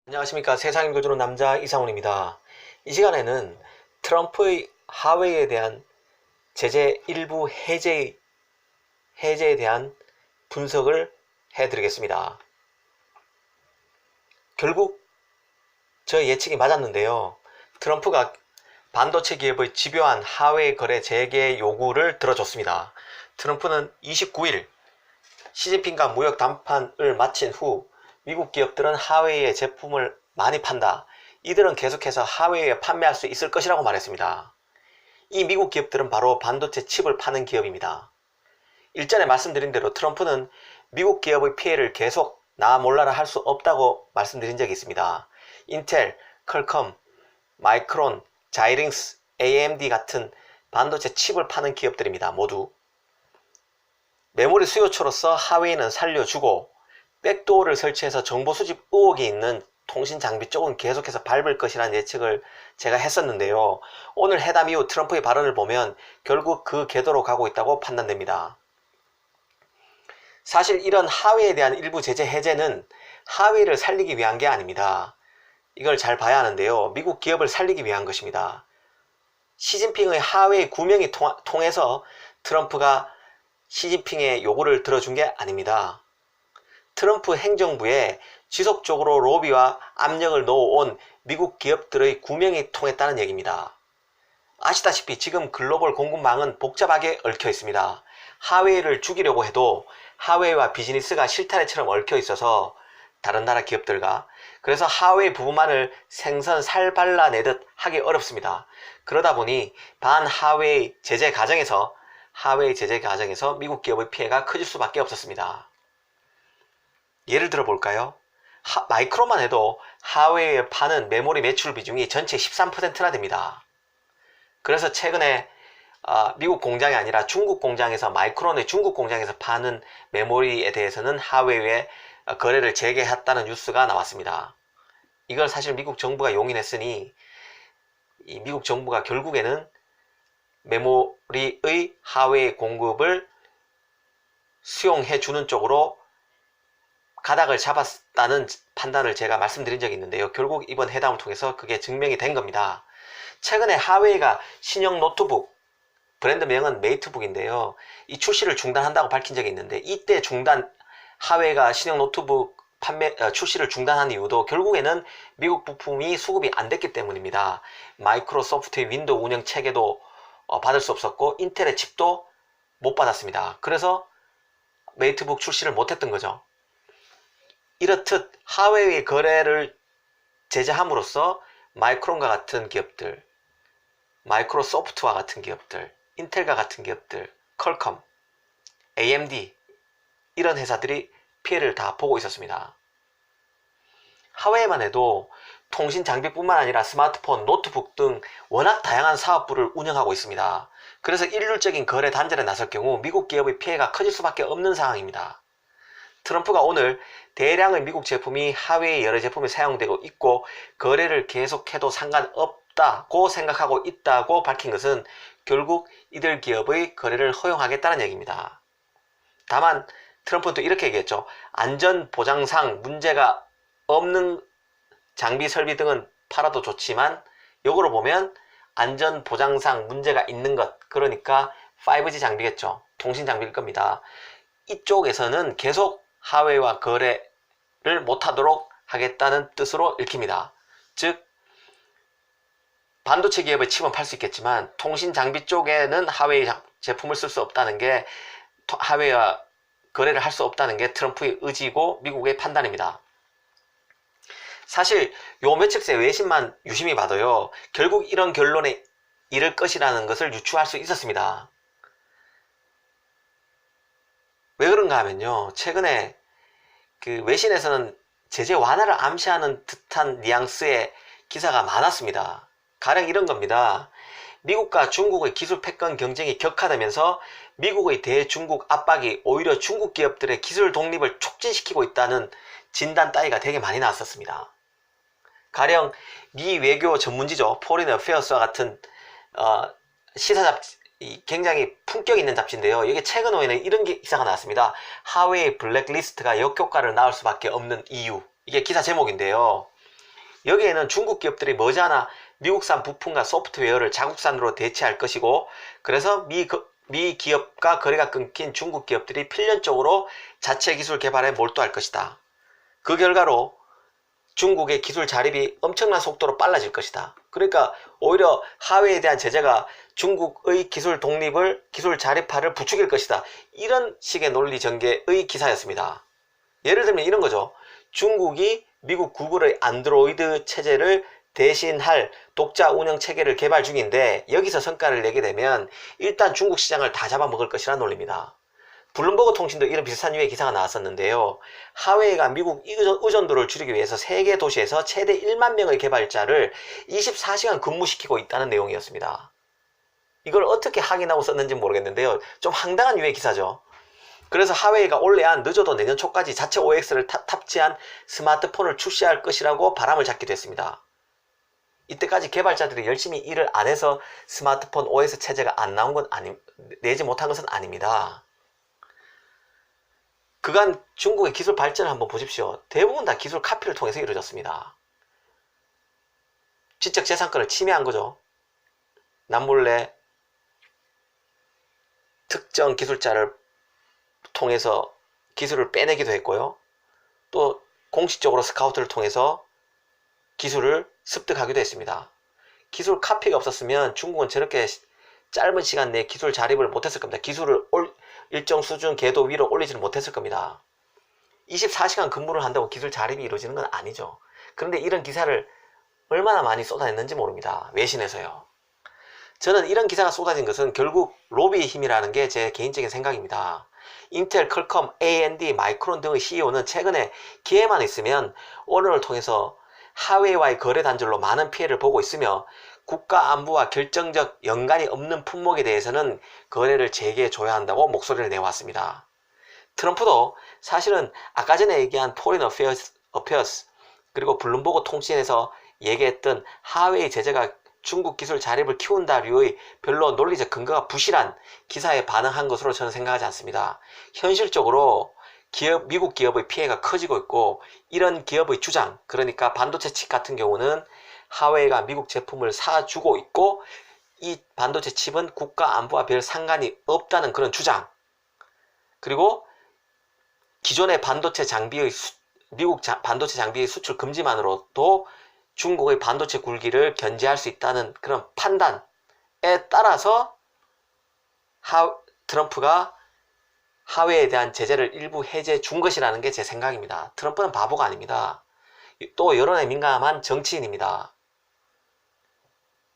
안녕하십니까. 세상 읽어주는 남자 이상훈입니다. 이 시간에는 트럼프의 하웨이에 대한 제재 일부 해제에 대한 분석을 해드리겠습니다. 결국 저의 예측이 맞았는데요. 트럼프가 반도체 기업의 집요한 하웨이 거래 재개 요구를 들어줬습니다. 트럼프는 29일 시진핑과 무역 담판을 마친 후 미국 기업들은 하웨이의 제품을 많이 판다. 이들은 계속해서 하웨이에 판매할 수 있을 것이라고 말했습니다. 이 미국 기업들은 바로 반도체 칩을 파는 기업입니다. 일전에 말씀드린 대로 트럼프는 미국 기업의 피해를 계속 나 몰라라 할 수 없다고 말씀드린 적이 있습니다. 인텔, 퀄컴, 마이크론, 자이링스, AMD 같은 반도체 칩을 파는 기업들입니다. 모두. 메모리 수요처로서 하웨이는 살려주고 백도어를 설치해서 정보 수집 의혹이 있는 통신 장비 쪽은 계속해서 밟을 것이라는 예측을 제가 했었는데요. 오늘 회담 이후 트럼프의 발언을 보면 결국 그 궤도로 가고 있다고 판단됩니다. 사실 이런 하웨이에 대한 일부 제재 해제는 하웨이를 살리기 위한 게 아닙니다. 이걸 잘 봐야 하는데요. 미국 기업을 살리기 위한 것입니다. 시진핑의 하웨이 구명이 통해서 트럼프가 시진핑의 요구를 들어준 게 아닙니다. 트럼프 행정부에 지속적으로 로비와 압력을 넣어온 미국 기업들의 구명이 통했다는 얘기입니다. 아시다시피 지금 글로벌 공급망은 복잡하게 얽혀 있습니다. 하웨이를 죽이려고 해도 하웨이와 비즈니스가 실타래처럼 얽혀 있어서 다른 나라 기업들과 그래서 하웨이 부분만을 생선 살 발라내듯 하기 어렵습니다. 그러다 보니 반하웨이 제재 과정에서 미국 기업의 피해가 커질 수밖에 없었습니다. 예를 들어 볼까요? 마이크로만 해도 하웨이에 파는 메모리 매출 비중이 전체 13%나 됩니다. 그래서 최근에 미국 공장이 아니라 중국 공장에서 마이크론의 중국 공장에서 파는 메모리에 대해서는 하웨이에 거래를 재개했다는 뉴스가 나왔습니다. 이걸 사실 미국 정부가 용인했으니 이 미국 정부가 결국에는 메모리의 하웨이 공급을 수용해 주는 쪽으로 가닥을 잡았다는 판단을 제가 말씀드린 적이 있는데요. 결국 이번 회담을 통해서 그게 증명이 된 겁니다. 최근에 하웨이가 신형 노트북, 브랜드명은 메이트북인데요. 이 출시를 중단한다고 밝힌 적이 있는데 이때 하웨이가 신형 노트북 출시를 중단한 이유도 결국에는 미국 부품이 수급이 안 됐기 때문입니다. 마이크로소프트의 윈도우 운영 체계도 받을 수 없었고 인텔의 칩도 못 받았습니다. 그래서 메이트북 출시를 못했던 거죠. 이렇듯 하웨이 거래를 제재함으로써 마이크론과 같은 기업들, 마이크로소프트와 같은 기업들, 인텔과 같은 기업들, 퀄컴, AMD 이런 회사들이 피해를 다 보고 있었습니다. 하웨이만 해도 통신 장비뿐만 아니라 스마트폰, 노트북 등 워낙 다양한 사업부를 운영하고 있습니다. 그래서 일률적인 거래 단절에 나설 경우 미국 기업의 피해가 커질 수밖에 없는 상황입니다. 트럼프가 오늘 대량의 미국 제품이 하웨이 여러 제품에 사용되고 있고 거래를 계속해도 상관없다고 생각하고 있다고 밝힌 것은 결국 이들 기업의 거래를 허용하겠다는 얘기입니다. 다만 트럼프는 또 이렇게 얘기했죠. 안전보장상 문제가 없는 장비 설비 등은 팔아도 좋지만 역으로 보면 안전보장상 문제가 있는 것, 그러니까 5G 장비겠죠. 통신 장비일 겁니다. 이쪽에서는 계속 하웨이와 거래를 못하도록 하겠다는 뜻으로 읽힙니다. 즉 반도체 기업의 칩은 팔 수 있겠지만 통신 장비 쪽에는 하웨이 제품을 쓸 수 없다는 게 하웨이와 거래를 할 수 없다는 게 트럼프의 의지고 미국의 판단입니다. 사실 요 며칠 새 외신만 유심히 봐도요 결국 이런 결론에 이를 것이라는 것을 유추할 수 있었습니다. 왜 그런가 하면요, 최근에 그 외신에서는 제재 완화를 암시하는 듯한 뉘앙스의 기사가 많았습니다. 가령 이런 겁니다. 미국과 중국의 기술 패권 경쟁이 격화되면서 미국의 대중국 압박이 오히려 중국 기업들의 기술 독립을 촉진시키고 있다는 진단 따위가 되게 많이 나왔었습니다. 가령 미 외교 전문지죠. 포린 어페어스와 같은 시사 잡지, 굉장히 품격 있는 잡지인데요. 이게 최근에는 이런 기사가 나왔습니다. 하웨이 블랙리스트가 역효과를 낳을 수밖에 없는 이유. 이게 기사 제목인데요. 여기에는 중국 기업들이 머지않아 미국산 부품과 소프트웨어를 자국산으로 대체할 것이고, 그래서 미 기업과 거래가 끊긴 중국 기업들이 필연적으로 자체 기술 개발에 몰두할 것이다. 그 결과로 중국의 기술 자립이 엄청난 속도로 빨라질 것이다. 그러니까 오히려 하웨이에 대한 제재가 중국의 기술 독립을, 기술 자립화를 부추길 것이다. 이런 식의 논리 전개의 기사였습니다. 예를 들면 이런 거죠. 중국이 미국 구글의 안드로이드 체제를 대신할 독자 운영 체계를 개발 중인데, 여기서 성과를 내게 되면 일단 중국 시장을 다 잡아먹을 것이라는 논리입니다. 블룸버그 통신도 이런 비슷한 류의 기사가 나왔었는데요. 하웨이가 미국 의존도를 줄이기 위해서 세계 도시에서 최대 1만 명의 개발자를 24시간 근무시키고 있다는 내용이었습니다. 이걸 어떻게 확인하고 썼는지 모르겠는데요. 좀 황당한 류의 기사죠. 그래서 하웨이가 올해안 늦어도 내년 초까지 자체 OX를 탑재한 스마트폰을 출시할 것이라고 바람을 잡기도 했습니다. 이때까지 개발자들이 열심히 일을 안 해서 스마트폰 OS 체제가 안 나온 건 내지 못한 것은 아닙니다. 그간 중국의 기술 발전을 한번 보십시오. 대부분 다 기술 카피를 통해서 이루어졌습니다. 지적재산권을 침해한 거죠. 남몰래 특정 기술자를 통해서 기술을 빼내기도 했고요. 또 공식적으로 스카우트를 통해서 기술을 습득하기도 했습니다. 기술 카피가 없었으면 중국은 저렇게 짧은 시간 내에 기술 자립을 못했을 겁니다. 기술을 일정 수준 궤도 위로 올리지는 못했을 겁니다. 24시간 근무를 한다고 기술 자립이 이루어지는 건 아니죠. 그런데 이런 기사를 얼마나 많이 쏟아냈는지 모릅니다. 외신에서요. 저는 이런 기사가 쏟아진 것은 결국 로비의 힘이라는 게 제 개인적인 생각입니다. 인텔, 퀄컴, AMD, 마이크론 등의 CEO는 최근에 기회만 있으면 언론을 통해서 하웨이와의 거래 단절로 많은 피해를 보고 있으며, 국가 안보와 결정적 연관이 없는 품목에 대해서는 거래를 재개해줘야 한다고 목소리를 내왔습니다. 트럼프도 사실은 아까 전에 얘기한 포린 어페어스 그리고 블룸버그 통신에서 얘기했던 하웨이 제재가 중국 기술 자립을 키운다류의 별로 논리적 근거가 부실한 기사에 반응한 것으로 저는 생각하지 않습니다. 현실적으로 미국 기업의 피해가 커지고 있고, 이런 기업의 주장, 그러니까 반도체 칩 같은 경우는 하웨이가 미국 제품을 사주고 있고, 이 반도체 칩은 국가 안보와 별 상관이 없다는 그런 주장, 그리고 기존의 미국 반도체 장비의 수출 금지만으로도 중국의 반도체 굴기를 견제할 수 있다는 그런 판단에 따라서 트럼프가 하웨이에 대한 제재를 일부 해제해 준 것이라는 게 제 생각입니다. 트럼프는 바보가 아닙니다. 또 여론에 민감한 정치인입니다.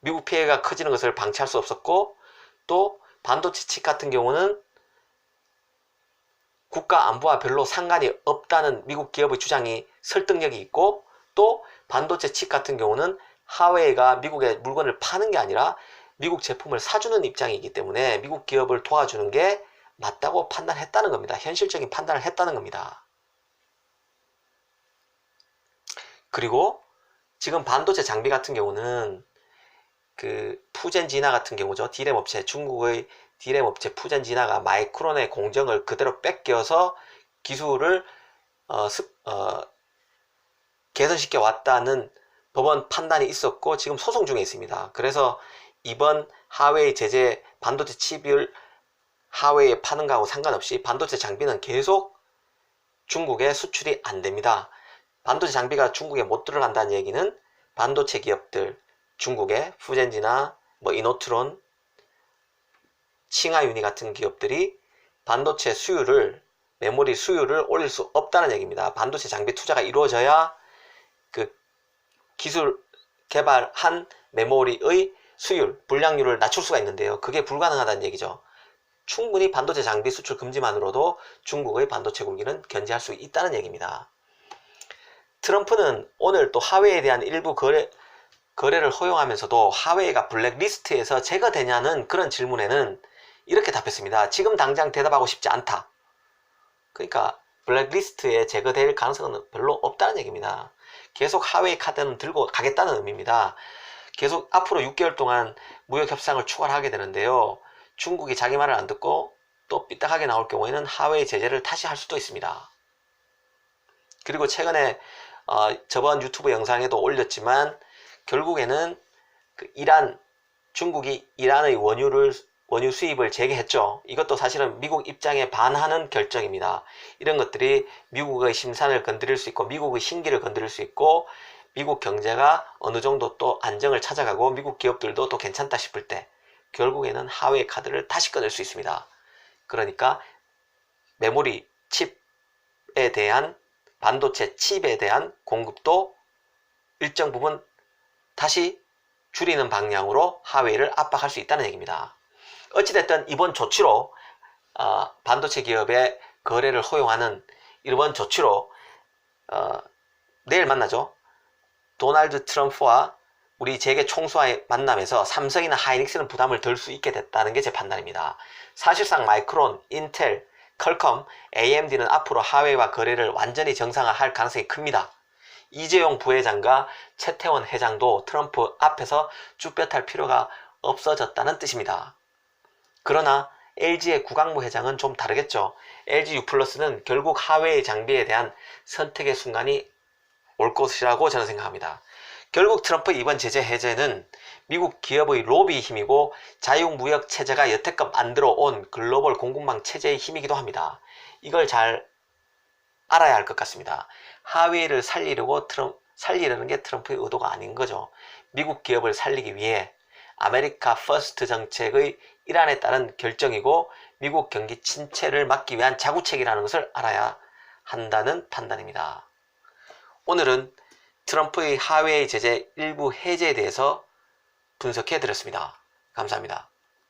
미국 피해가 커지는 것을 방치할 수 없었고, 또 반도체 칩 같은 경우는 국가 안보와 별로 상관이 없다는 미국 기업의 주장이 설득력이 있고, 또 반도체 칩 같은 경우는 하웨이가 미국에 물건을 파는 게 아니라 미국 제품을 사주는 입장이기 때문에 미국 기업을 도와주는 게 맞다고 판단했다는 겁니다. 현실적인 판단을 했다는 겁니다. 그리고 지금 반도체 장비 같은 경우는 그 푸젠지나 같은 경우죠. 디램 업체, 중국의 디램 업체 푸젠지나가 마이크론의 공정을 그대로 뺏겨서 기술을 개선시켜 왔다는 법원 판단이 있었고, 지금 소송 중에 있습니다. 그래서 이번 하웨이 제재 반도체 칩을 하웨이에 파는 거하고 상관없이 반도체 장비는 계속 중국에 수출이 안 됩니다. 반도체 장비가 중국에 못 들어간다는 얘기는 반도체 기업들, 중국의 푸젠지나 이노트론, 칭하유니 같은 기업들이 반도체 수율을, 메모리 수율을 올릴 수 없다는 얘기입니다. 반도체 장비 투자가 이루어져야 그 기술 개발한 메모리의 수율, 불량률을 낮출 수가 있는데요. 그게 불가능하다는 얘기죠. 충분히 반도체 장비 수출 금지만으로도 중국의 반도체 굴기는 견제할 수 있다는 얘기입니다. 트럼프는 오늘 또 하웨이에 대한 일부 거래를 허용하면서도 하웨이가 블랙리스트에서 제거되냐는 그런 질문에는 이렇게 답했습니다. 지금 당장 대답하고 싶지 않다. 그러니까 블랙리스트에 제거될 가능성은 별로 없다는 얘기입니다. 계속 하웨이 카드는 들고 가겠다는 의미입니다. 계속 앞으로 6개월 동안 무역협상을 추가를 하게 되는데요. 중국이 자기 말을 안 듣고 또 삐딱하게 나올 경우에는 하웨이 제재를 다시 할 수도 있습니다. 그리고 최근에 저번 유튜브 영상에도 올렸지만 결국에는 중국이 이란의 원유 수입을 재개했죠. 이것도 사실은 미국 입장에 반하는 결정입니다. 이런 것들이 미국의 심산을 건드릴 수 있고 미국의 신기를 건드릴 수 있고 미국 경제가 어느 정도 또 안정을 찾아가고 미국 기업들도 또 괜찮다 싶을 때 결국에는 하웨이 카드를 다시 꺼낼 수 있습니다. 그러니까 메모리 칩에 대한 반도체 칩에 대한 공급도 일정 부분 다시 줄이는 방향으로 하웨이를 압박할 수 있다는 얘기입니다. 어찌됐든 이번 조치로 반도체 기업의 거래를 허용하는 이번 조치로 내일 만나죠. 도널드 트럼프와 우리 재계 총수와의 만남에서 삼성이나 하이닉스는 부담을 덜 수 있게 됐다는 게 제 판단입니다. 사실상 마이크론, 인텔, 퀄컴, AMD는 앞으로 하웨이와 거래를 완전히 정상화할 가능성이 큽니다. 이재용 부회장과 최태원 회장도 트럼프 앞에서 쭈뼛할 필요가 없어졌다는 뜻입니다. 그러나 LG의 구강무 회장은 좀 다르겠죠. LG U+는 결국 하웨이 장비에 대한 선택의 순간이 올 것이라고 저는 생각합니다. 결국 트럼프 이번 제재 해제는 미국 기업의 로비 힘이고 자유무역 체제가 여태껏 만들어 온 글로벌 공급망 체제의 힘이기도 합니다. 이걸 잘 알아야 할 것 같습니다. 하웨이를 살리려는 게 트럼프의 의도가 아닌 거죠. 미국 기업을 살리기 위해 아메리카 퍼스트 정책의 일환에 따른 결정이고 미국 경기 침체를 막기 위한 자구책이라는 것을 알아야 한다는 판단입니다. 오늘은 트럼프의 하웨이 제재 일부 해제에 대해서 분석해 드렸습니다. 감사합니다.